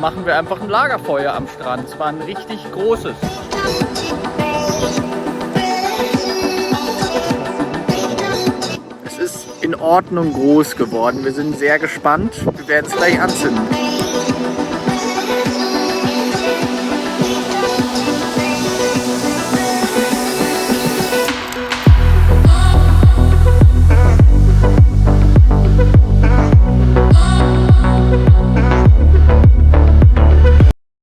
Machen wir einfach ein Lagerfeuer am Strand. Es war ein richtig großes. Es ist in Ordnung groß geworden. Wir sind sehr gespannt. Wir werden es gleich anzünden.